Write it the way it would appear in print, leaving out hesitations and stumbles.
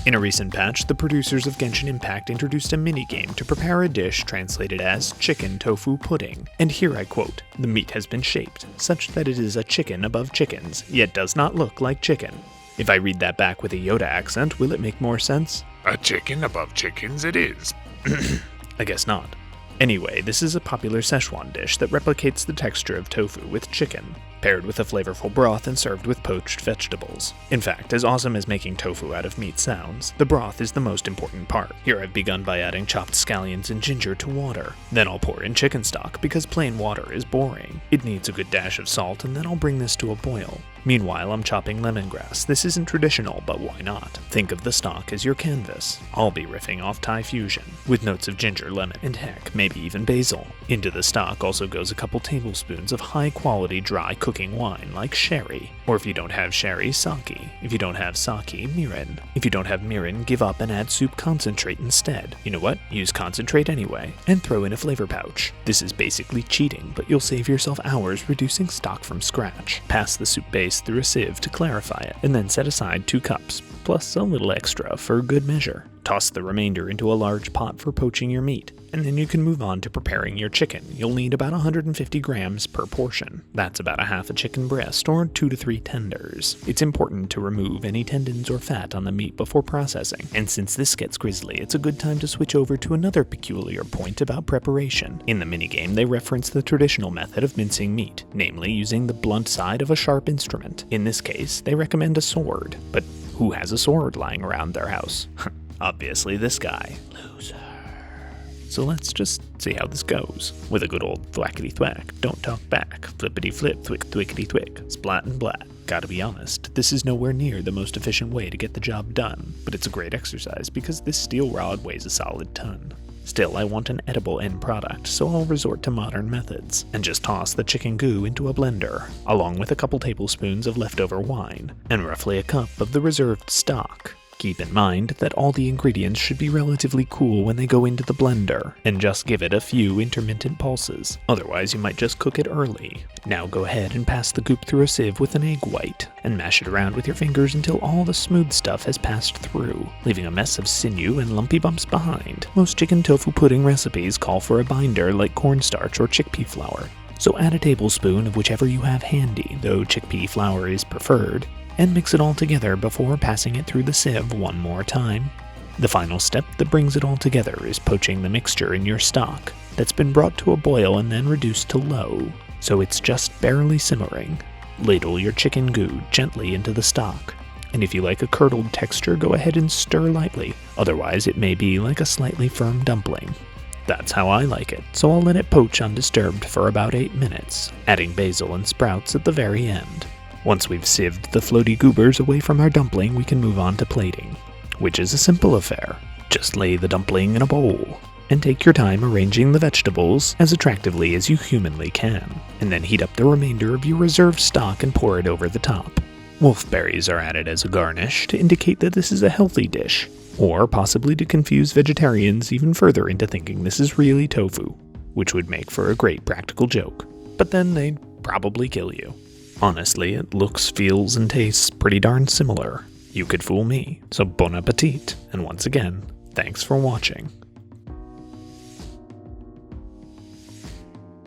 In a recent patch, the producers of Genshin Impact introduced a minigame to prepare a dish translated as chicken tofu pudding. And here I quote, "The meat has been shaped, such that it is a chicken above chickens, yet does not look like chicken." If I read that back with a Yoda accent, will it make more sense? A chicken above chickens it is. I guess not. Anyway, this is a popular Sichuan dish that replicates the texture of tofu with chicken, paired with a flavorful broth and served with poached vegetables. In fact, as awesome as making tofu out of meat sounds, the broth is the most important part. Here I've begun by adding chopped scallions and ginger to water. Then I'll pour in chicken stock because plain water is boring. It needs a good dash of salt, and then I'll bring this to a boil. Meanwhile, I'm chopping lemongrass. This isn't traditional, but why not? Think of the stock as your canvas. I'll be riffing off Thai fusion, with notes of ginger, lemon, and heck, maybe even basil. Into the stock also goes a couple tablespoons of high-quality dry cooking wine like sherry. Or if you don't have sherry, sake. If you don't have sake, mirin. If you don't have mirin, give up and add soup concentrate instead. You know what? Use concentrate anyway, and throw in a flavor pouch. This is basically cheating, but you'll save yourself hours reducing stock from scratch. Pass the soup base through a sieve to clarify it, and then set aside 2 cups, plus a little extra for good measure. Toss the remainder into a large pot for poaching your meat, and then you can move on to preparing your chicken. You'll need about 150 grams per portion. That's about a half a chicken breast or 2 to 3 tenders. It's important to remove any tendons or fat on the meat before processing, and since this gets grisly, it's a good time to switch over to another peculiar point about preparation. In the minigame, they reference the traditional method of mincing meat, namely using the blunt side of a sharp instrument. In this case, they recommend a sword, but who has a sword lying around their house? Obviously this guy. Loser. So let's just see how this goes. With a good old thwackety thwack, don't talk back, flippity flip, thwick thwickety thwick, splat and blat. Gotta be honest, this is nowhere near the most efficient way to get the job done, but it's a great exercise because this steel rod weighs a solid ton. Still, I want an edible end product, so I'll resort to modern methods, and just toss the chicken goo into a blender, along with a couple tablespoons of leftover wine, and roughly a cup of the reserved stock. Keep in mind that all the ingredients should be relatively cool when they go into the blender, and just give it a few intermittent pulses, otherwise you might just cook it early. Now go ahead and pass the goop through a sieve with an egg white, and mash it around with your fingers until all the smooth stuff has passed through, leaving a mess of sinew and lumpy bumps behind. Most chicken tofu pudding recipes call for a binder like cornstarch or chickpea flour, so add a tablespoon of whichever you have handy, though chickpea flour is preferred, and mix it all together before passing it through the sieve one more time. The final step that brings it all together is poaching the mixture in your stock that's been brought to a boil and then reduced to low, so it's just barely simmering. Ladle your chicken goo gently into the stock, and if you like a curdled texture, go ahead and stir lightly, otherwise it may be like a slightly firm dumpling. That's how I like it, so I'll let it poach undisturbed for about 8 minutes, adding basil and sprouts at the very end. Once we've sieved the floaty goobers away from our dumpling, we can move on to plating, which is a simple affair. Just lay the dumpling in a bowl, and take your time arranging the vegetables as attractively as you humanly can, and then heat up the remainder of your reserved stock and pour it over the top. Wolfberries are added as a garnish to indicate that this is a healthy dish, or possibly to confuse vegetarians even further into thinking this is really tofu, which would make for a great practical joke, but then they'd probably kill you. Honestly, it looks, feels, and tastes pretty darn similar. You could fool me, so bon appetit, and once again, thanks for watching.